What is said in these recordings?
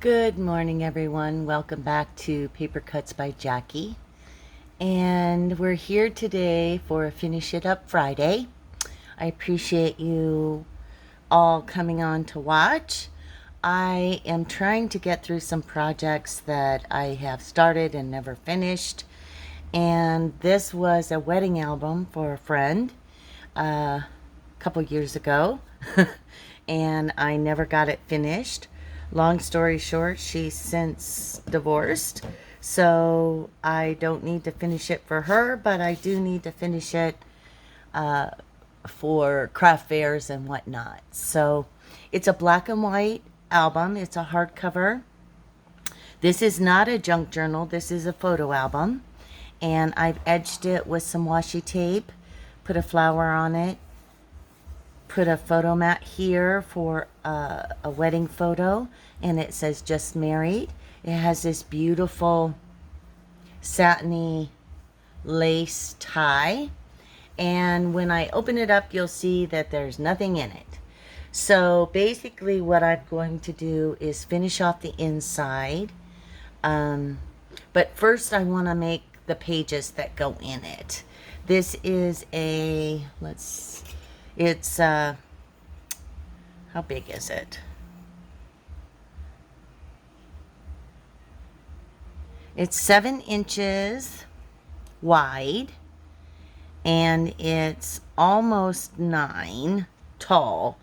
Good morning, everyone. Welcome back to Paper Cuts by Jackie. And we're here today for a Finish It Up Friday. I appreciate you all coming on to watch. I am trying to get through some projects that I have started and never finished. And this was a wedding album for a friend a couple years ago. And I never got it finished. Long story short, she's since divorced, so I don't need to finish it for her, but I do need to finish it for craft fairs and whatnot. So it's a black and white album. It's a hardcover. This is not a junk journal. This is a photo album. And I've edged it with some washi tape, put a flower on it, put a photo mat here for a wedding photo, and it says just married. It has this beautiful satiny lace tie, and when I open it up you'll see that there's nothing in it. So basically what I'm going to do is finish off the inside, but first I want to make the pages that go in it. This is a, it's how big is it? It's 7 inches wide and it's almost 9 tall.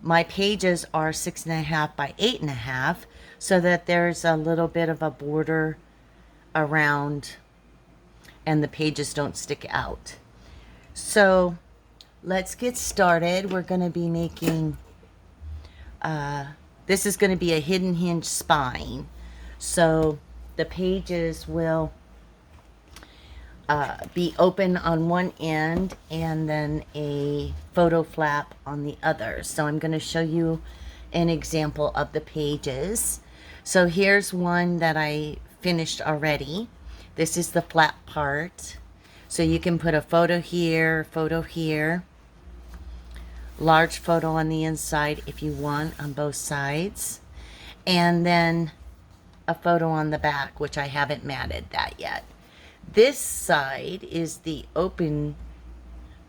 My pages are 6.5 by 8.5, so that there's a little bit of a border around and the pages don't stick out. So let's get started. We're going to be making, this is going to be a hidden hinge spine. So the pages will be open on one end and then a photo flap on the other. So I'm going to show you an example of the pages. So here's one that I finished already. This is the flap part. So you can put a photo here, large photo on the inside if you want, on both sides, and then a photo on the back, which I haven't matted that yet. This side is the open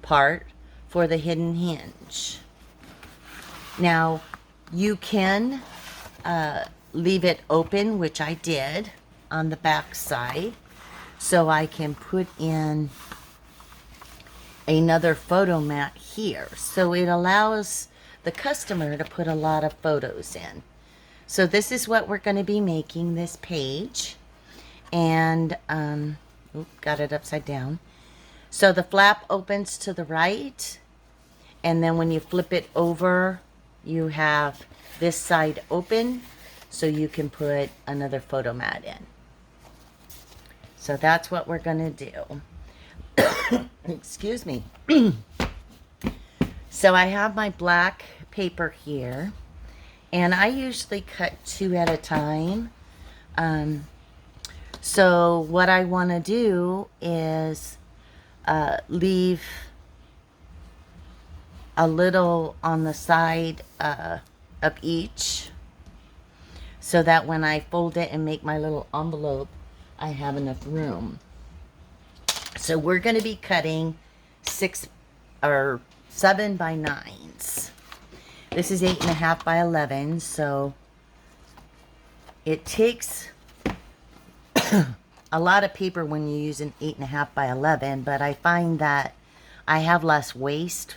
part for the hidden hinge. Now you can leave it open, which I did on the back side, so I can put in another photo mat here. So it allows the customer to put a lot of photos in. So this is what we're going to be making, this page. And, got it upside down. So the flap opens to the right. And then when you flip it over, you have this side open, so you can put another photo mat in. So that's what we're going to do. Excuse me. So I have my black paper here, and I usually cut 2 at a time. So what I want to do is leave a little on the side of each, so that when I fold it and make my little envelope, I have enough room. So we're going to be cutting 6 or 7 by 9s. This is 8.5 by 11, so it takes a lot of paper when you use an 8.5 by 11, but I find that I have less waste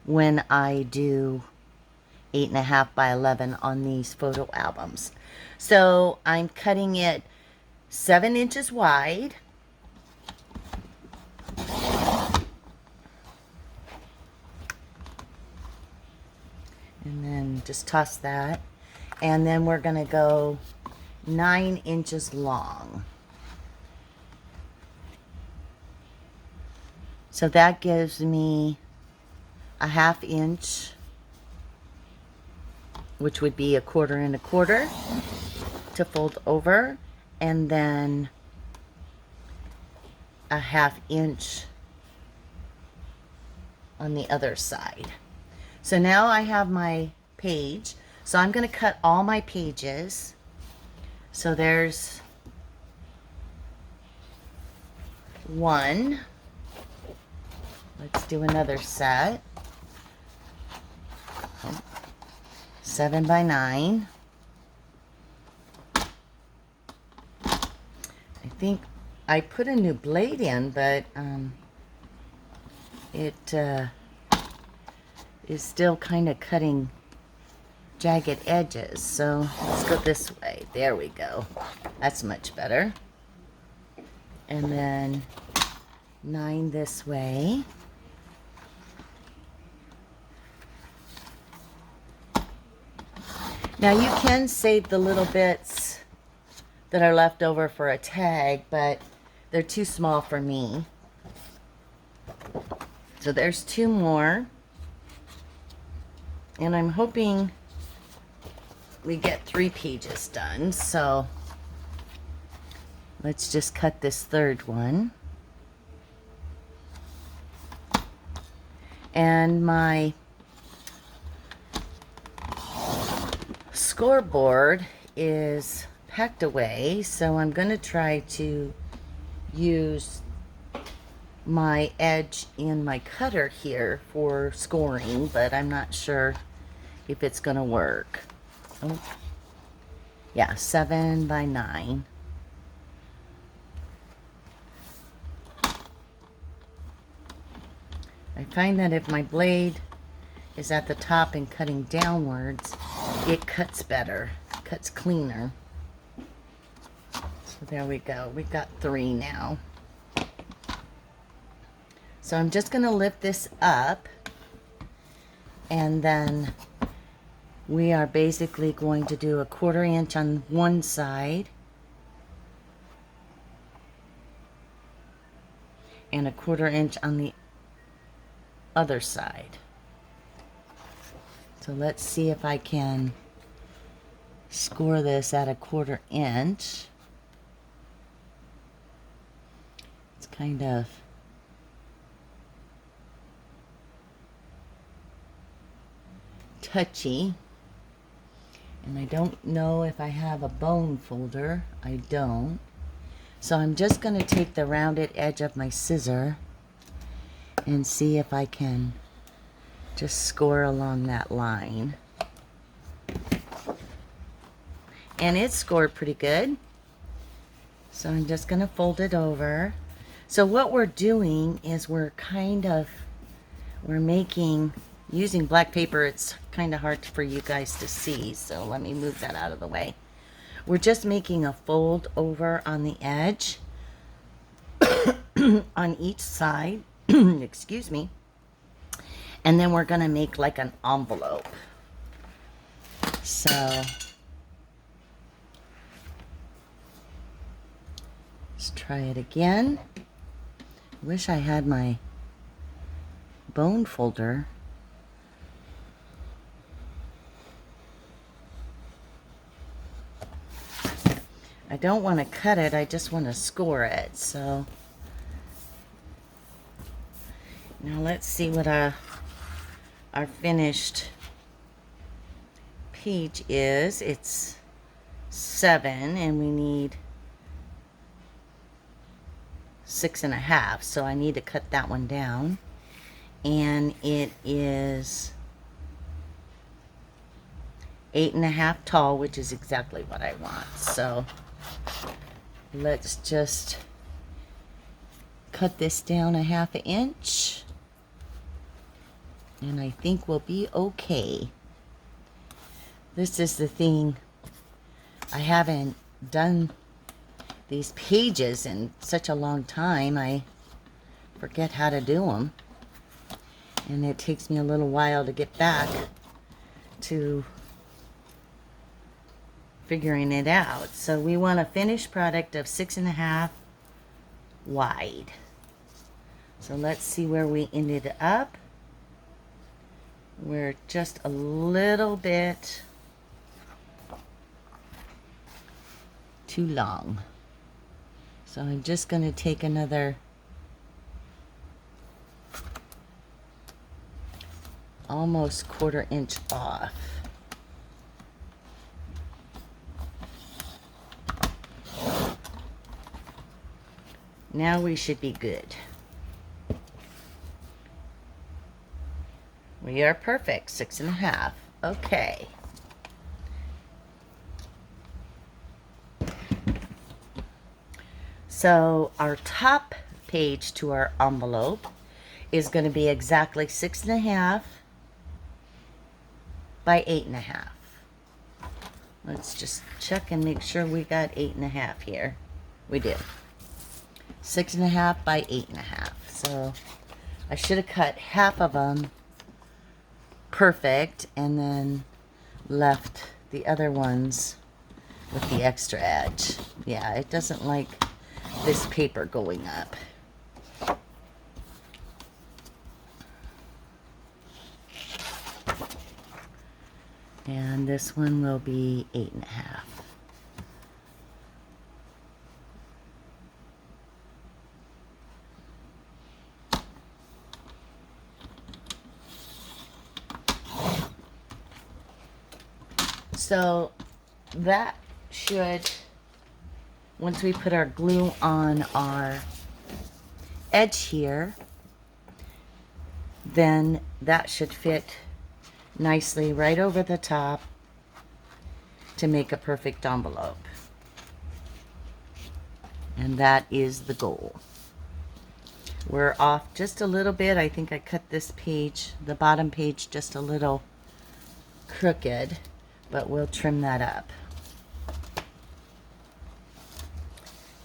when I do 8.5 by 11 on these photo albums. So I'm cutting it 7 inches wide. And then just toss that. And then we're going to go 9 inches long. So that gives me a 1/2 inch, which would be 1/4 and 1/4 to fold over, and then a 1/2 inch on the other side. So now I have my page. So I'm going to cut all my pages. So there's one. Let's do another set. 7 by 9. I think I put a new blade in, but it is still kind of cutting jagged edges. So let's go this way. There we go. That's much better. And then 9 this way. Now you can save the little bits that are left over for a tag, but they're too small for me. So there's 2 more. And I'm hoping we get 3 pages done. So let's just cut this 3rd one. And my scoreboard is packed away, so I'm going to try to use my edge in my cutter here for scoring, but I'm not sure if it's going to work. Oh, yeah, 7 by 9. I find that if my blade is at the top and cutting downwards, it cuts better, cuts cleaner. So there we go. We've got 3 now. So I'm just going to lift this up, and then we are basically going to do a 1/4 inch on one side and a 1/4 inch on the other side. So let's see if I can score this at a 1/4 inch. It's kind of touchy, and I don't know if I have a bone folder. I don't. So I'm just going to take the rounded edge of my scissor and see if I can just score along that line. And it scored pretty good. So I'm just going to fold it over. So what we're doing is we're making, using black paper, it's kind of hard for you guys to see, so let me move that out of the way. We're just making a fold over on the edge on each side, excuse me, and then we're going to make like an envelope. So let's try it again. Wish I had my bone folder. I don't want to cut it, I just want to score it. So now let's see what our finished page is. It's 7 and we need 6.5, so I need to cut that one down. And it is 8.5 tall, which is exactly what I want. So let's just cut this down 1/2 inch, and I think we'll be okay. This is the thing, I haven't done these pages in such a long time. I forget how to do them, and it takes me a little while to get back to figuring it out. So we want a finished product of 6.5 wide. So let's see where we ended up. We're just a little bit too long. So I'm just going to take another almost 1/4 inch off. now we should be good. We are perfect, 6.5. Okay. So our top page to our envelope is going to be exactly 6.5 by 8.5. Let's just check and make sure we got 8.5 here. We do. 6.5 by 8.5. So I should have cut half of them perfect and then left the other ones with the extra edge. Yeah, it doesn't like this paper going up. And this one will be 8.5. So that should, once we put our glue on our edge here, then that should fit nicely right over the top to make a perfect envelope. And that is the goal. We're off just a little bit. I think I cut this page, the bottom page, just a little crooked, but we'll trim that up.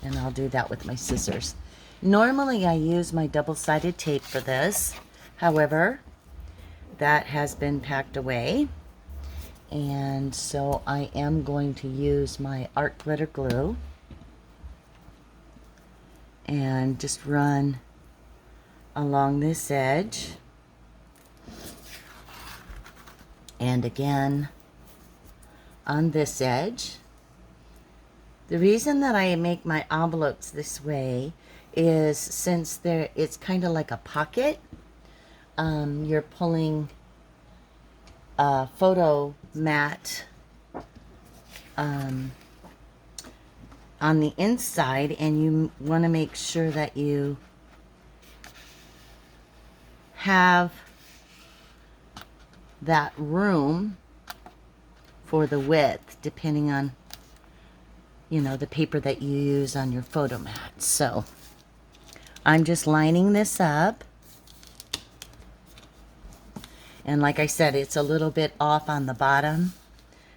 And I'll do that with my scissors. Normally I use my double-sided tape for this. However, that has been packed away. And so I am going to use my art glitter glue and just run along this edge. And again on this edge. The reason that I make my envelopes this way is since it's kind of like a pocket. You're pulling a photo mat on the inside, and you want to make sure that you have that room for the width, depending on, you know, the paper that you use on your photo mat. So I'm just lining this up. And like I said, it's a little bit off on the bottom,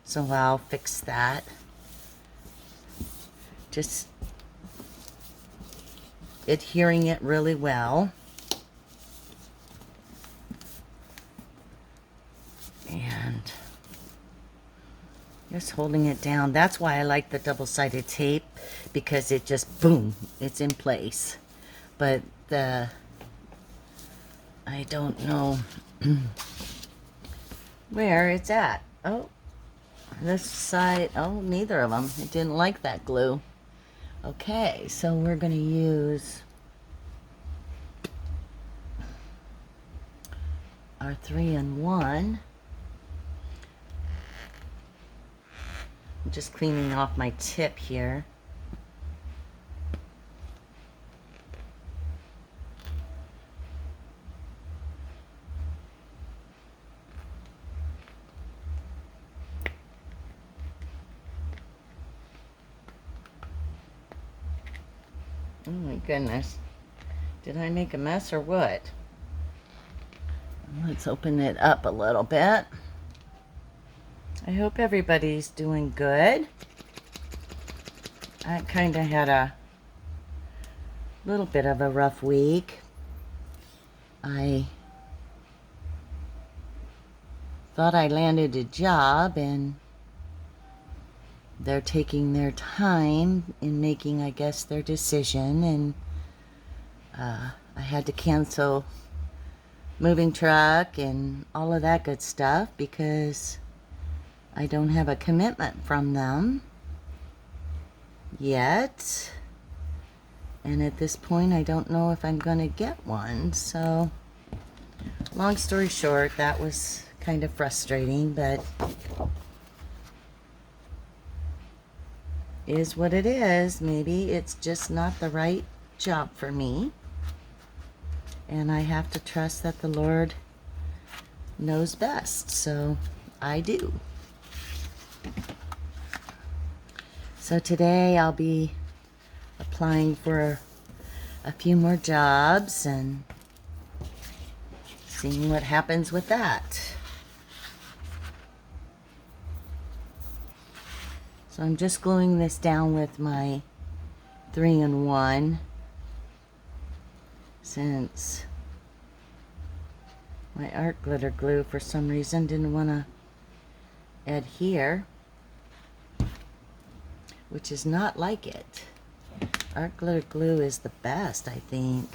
so I'll fix that. Just adhering it really well. And just holding it down. That's why I like the double-sided tape, because it just, boom, it's in place. But I don't know where it's at. Oh, this side, oh, neither of them. It didn't like that glue. Okay, so we're going to use our 3-in-1. I'm just cleaning off my tip here. Oh my goodness. Did I make a mess or what? Let's open it up a little bit. I hope everybody's doing good. I kind of had a little bit of a rough week. I thought I landed a job, and they're taking their time in making, I guess, their decision, and I had to cancel moving truck and all of that good stuff because I don't have a commitment from them yet, and at this point I don't know if I'm going to get one. So long story short, that was kind of frustrating, but is what it is. Maybe it's just not the right job for me. And I have to trust that the Lord knows best, so I do. So today I'll be applying for a few more jobs and seeing what happens with that. So I'm just gluing this down with my 3-in-1 since my art glitter glue for some reason didn't want to adhere, which is not like it. Art glitter glue is the best, I think.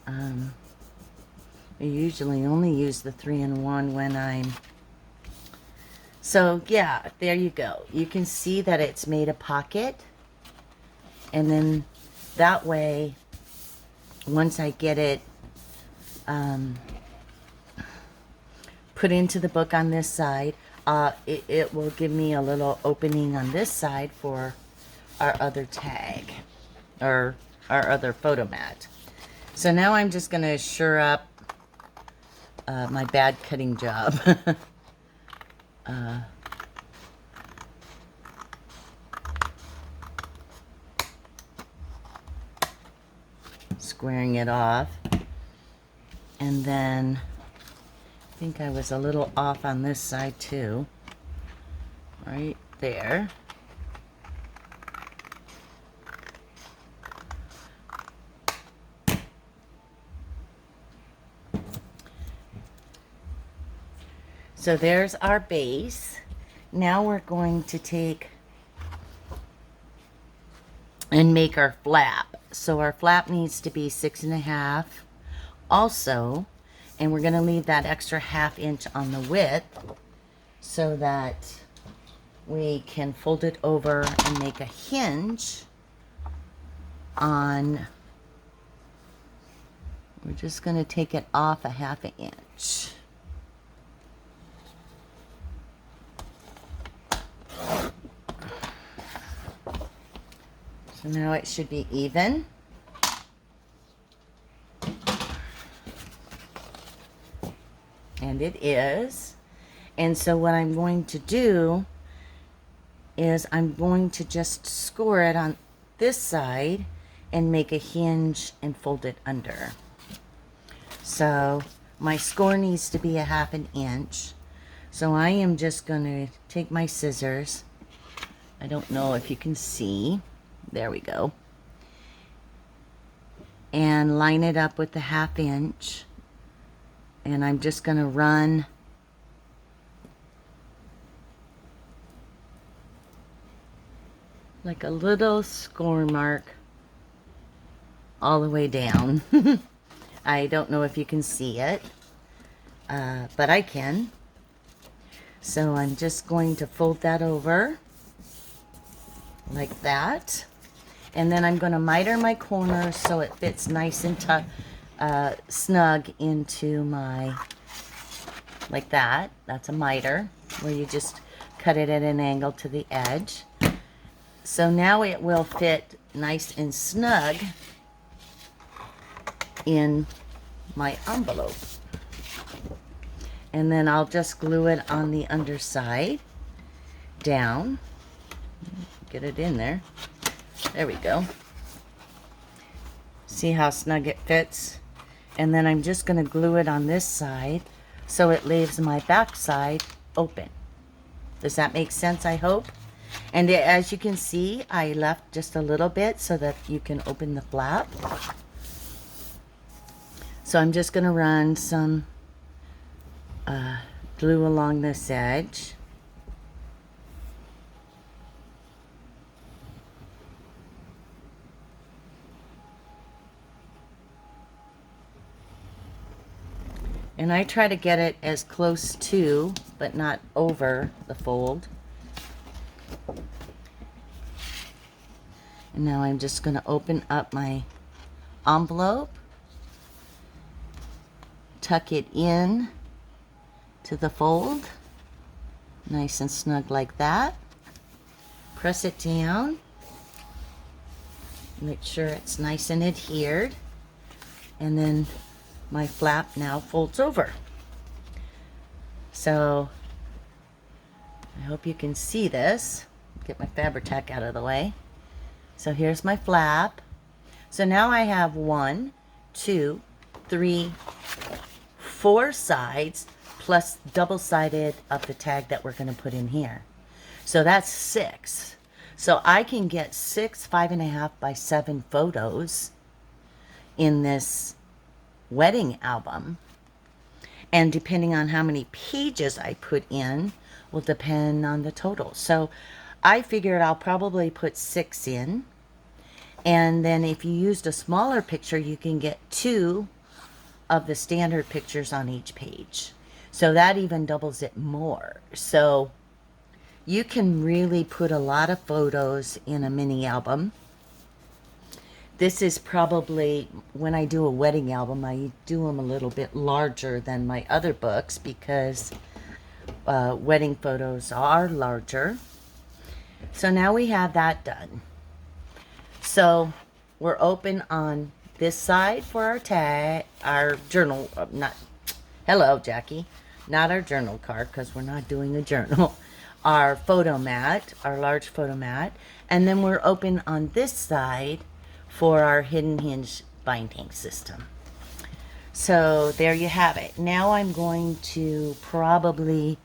I usually only use the 3-in-1 when I'm... So yeah, there you go. You can see that it's made a pocket. And then that way, once I get it put into the book on this side, it will give me a little opening on this side for our other tag, or our other photo mat. So now I'm just going to sure up my bad cutting job. Squaring it off. And then I think I was a little off on this side too. Right there. So there's our base. Now we're going to take and make our flap. So our flap needs to be 6.5 also, and we're going to leave that extra 1/2 inch on the width so that we can fold it over and make a hinge on. We're just going to take it off a 1/2 inch. So now it should be even. And it is. And so what I'm going to do is I'm going to just score it on this side and make a hinge and fold it under. So my score needs to be a 1/2 inch. So I am just going to take my scissors. I don't know if you can see. There we go. And line it up with the 1/2 inch. And I'm just going to run like a little score mark all the way down. I don't know if you can see it, but I can. So I'm just going to fold that over like that. And then I'm going to miter my corner so it fits nice and snug into my, like that. That's a miter, where you just cut it at an angle to the edge. So now it will fit nice and snug in my envelope. And then I'll just glue it on the underside down. Get it in there. There we go. See how snug it fits? And then I'm just going to glue it on this side so it leaves my back side open. Does that make sense, I hope? And as you can see, I left just a little bit so that you can open the flap. So I'm just going to run some glue along this edge. And I try to get it as close to, but not over the fold. And now I'm just going to open up my envelope, tuck it in to the fold, nice and snug like that. Press it down. Make sure it's nice and adhered. And then my flap now folds over. So I hope you can see this. Get my Fabri-Tac out of the way. So here's my flap. So now I have 1, 2, 3, 4 sides plus double-sided of the tag that we're going to put in here. So that's 6. So I can get 6 5.5 by 7 photos in this wedding album. And depending on how many pages I put in will depend on the total. So I figured I'll probably put 6 in. And then if you used a smaller picture, you can get 2 of the standard pictures on each page. So that even doubles it more. So you can really put a lot of photos in a mini album. This is probably, when I do a wedding album, I do them a little bit larger than my other books because wedding photos are larger. So now we have that done. So we're open on this side for our tag, our journal, hello Jackie, not our journal card because we're not doing a journal, our photo mat, our large photo mat, and then we're open on this side for our hidden hinge binding system. So there you have it. Now I'm going to probably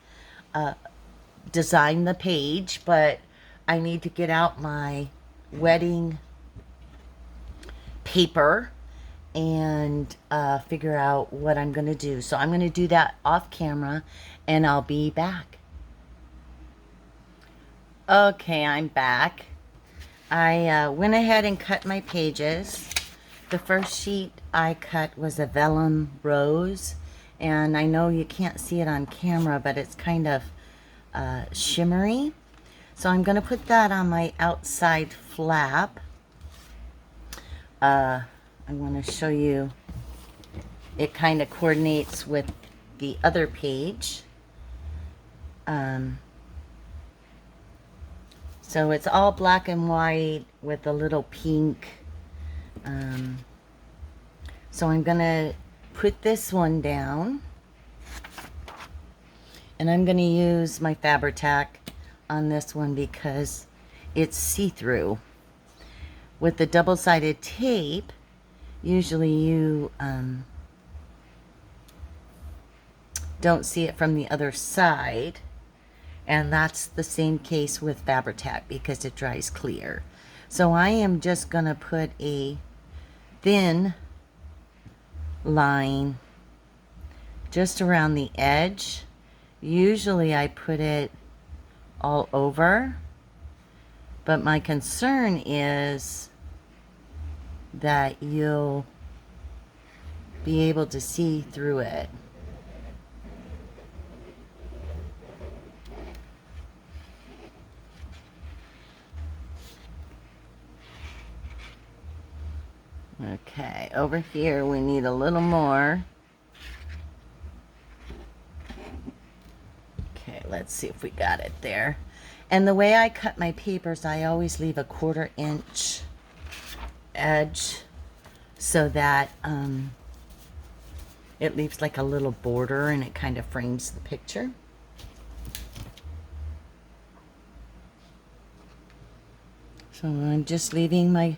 design the page, but I need to get out my wedding paper and figure out what I'm going to do. So I'm going to do that off camera and I'll be back. Okay, I'm back. I went ahead and cut my pages. The first sheet I cut was a vellum rose, and I know you can't see it on camera, but it's kind of shimmery. So I'm going to put that on my outside flap. I want to show you, it kind of coordinates with the other page. So it's all black and white with a little pink. So I'm going to put this one down. And I'm going to use my Fabri-Tac on this one because it's see-through. With the double-sided tape, usually you don't see it from the other side. And that's the same case with Fabri-Tac because it dries clear. So I am just going to put a thin line just around the edge. Usually I put it all over, but my concern is that you'll be able to see through it. Okay, over here we need a little more. Okay, let's see if we got it there. And the way I cut my papers, I always leave a 1/4 inch edge so that it leaves like a little border and it kind of frames the picture. So I'm just leaving my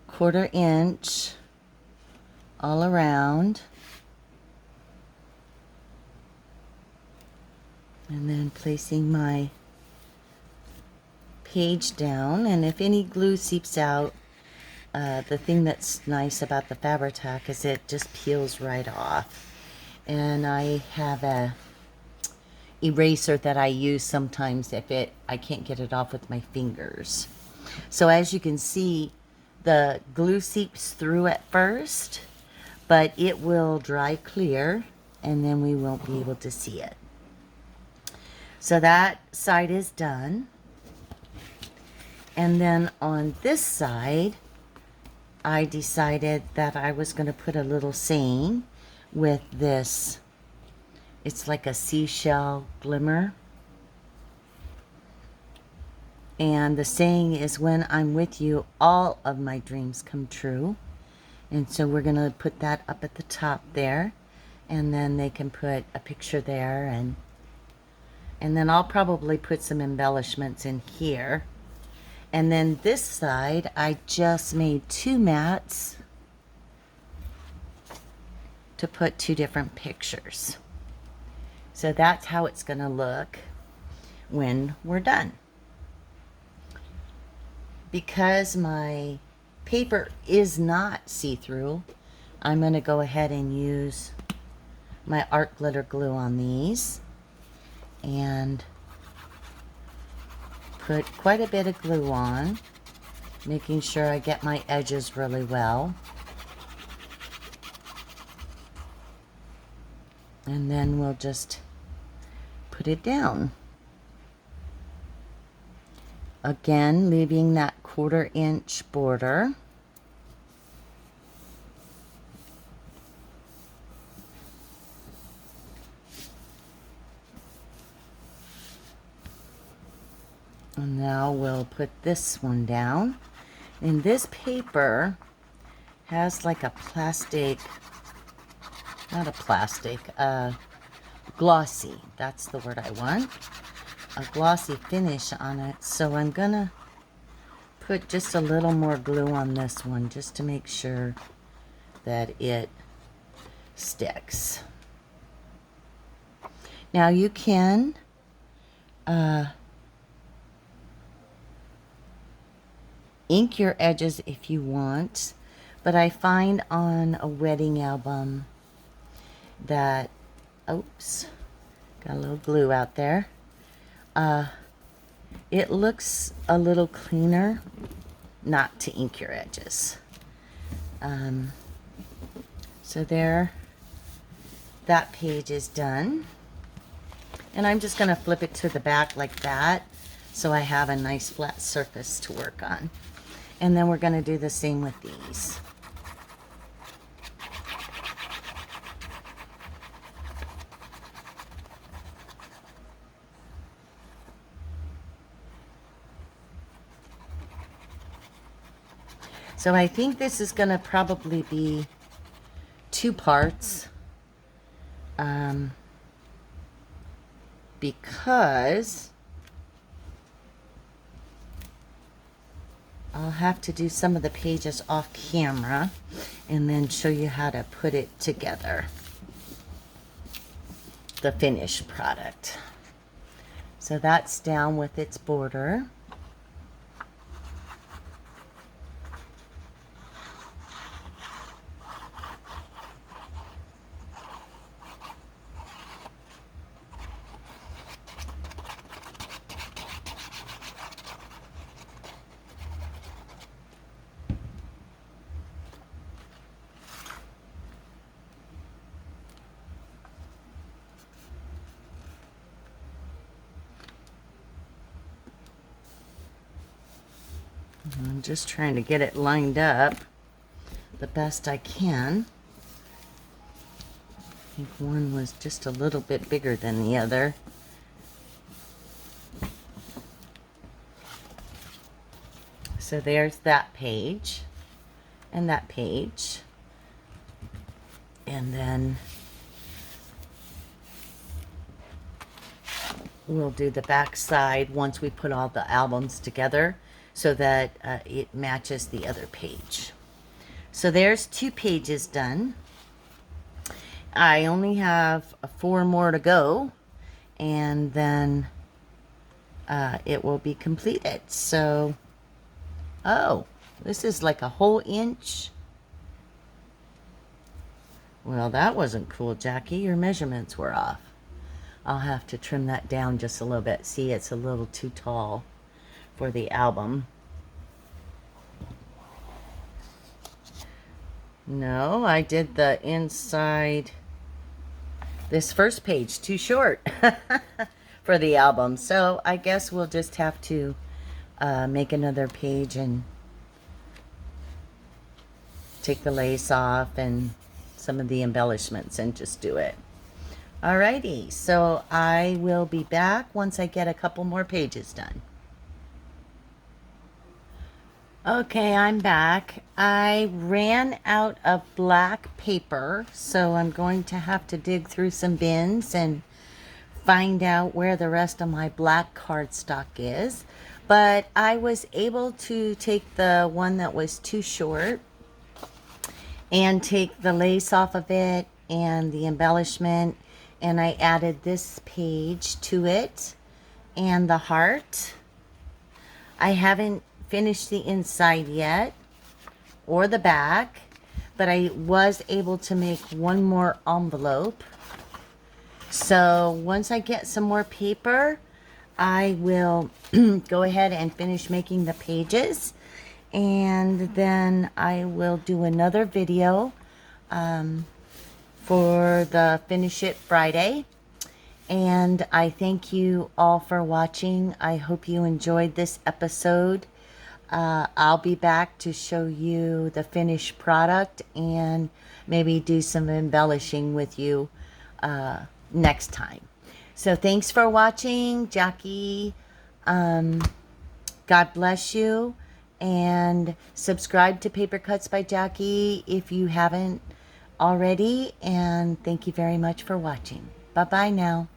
1/4 inch all around, and then placing my page down. And if any glue seeps out, the thing that's nice about the Fabri-Tac is it just peels right off. And I have a eraser that I use sometimes if I can't get it off with my fingers. So as you can see, the glue seeps through at first, but it will dry clear and then we won't be able to see it. So that side is done. And then on this side, I decided that I was going to put a little saying with this. It's like a seashell glimmer. And the saying is, when I'm with you, all of my dreams come true. And so we're going to put that up at the top there. And then they can put a picture there. And then I'll probably put some embellishments in here. And then this side, I just made 2 mats to put 2 different pictures. So that's how it's going to look when we're done. Because my paper is not see-through, I'm going to go ahead and use my art glitter glue on these and put quite a bit of glue on, making sure I get my edges really well. And then we'll just put it down. Again, leaving that 1/4 inch border. And now we'll put this one down. And this paper has like a plastic, not a plastic, glossy, that's the word I want. A glossy finish on it. So I'm gonna put just a little more glue on this one just to make sure that it sticks. Now you can ink your edges if you want, but I find on a wedding album that, oops, got a little glue out there. It looks a little cleaner not to ink your edges. So there, that page is done. And I'm just going to flip it to the back like that so I have a nice flat surface to work on. And then we're going to do the same with these. So I think this is going to probably be 2 parts because I'll have to do some of the pages off camera and then show you how to put it together, the finished product. So that's down with its border. I'm just trying to get it lined up the best I can. I think one was just a little bit bigger than the other. So there's that page and that page. And then we'll do the back side once we put all the albums together so that it matches the other page. So there's 2 pages done. I only have 4 more to go, and then it will be completed. So, oh, this is like a whole inch. Well, that wasn't cool, Jackie. Your measurements were off. I'll have to trim that down just a little bit. See, it's a little too tall for the album. No, I did the inside, this first page too short for the album. So I guess we'll just have to make another page and take the lace off and some of the embellishments and just do it. Alrighty, so I will be back once I get a couple more pages done. Okay, I'm back. I ran out of black paper, so I'm going to have to dig through some bins and find out where the rest of my black cardstock is. But I was able to take the one that was too short and take the lace off of it and the embellishment, and I added this page to it and the heart. I haven't finished the inside yet or the back, but I was able to make one more envelope. So once I get some more paper, I will go ahead and finish making the pages, and then I will do another video for the Finish It Friday. And I thank you all for watching. I hope you enjoyed this episode. I'll be back to show you the finished product and maybe do some embellishing with you next time. So thanks for watching, Jackie. God bless you. And subscribe to Paper Cuts by Jackie if you haven't already. And thank you very much for watching. Bye-bye now.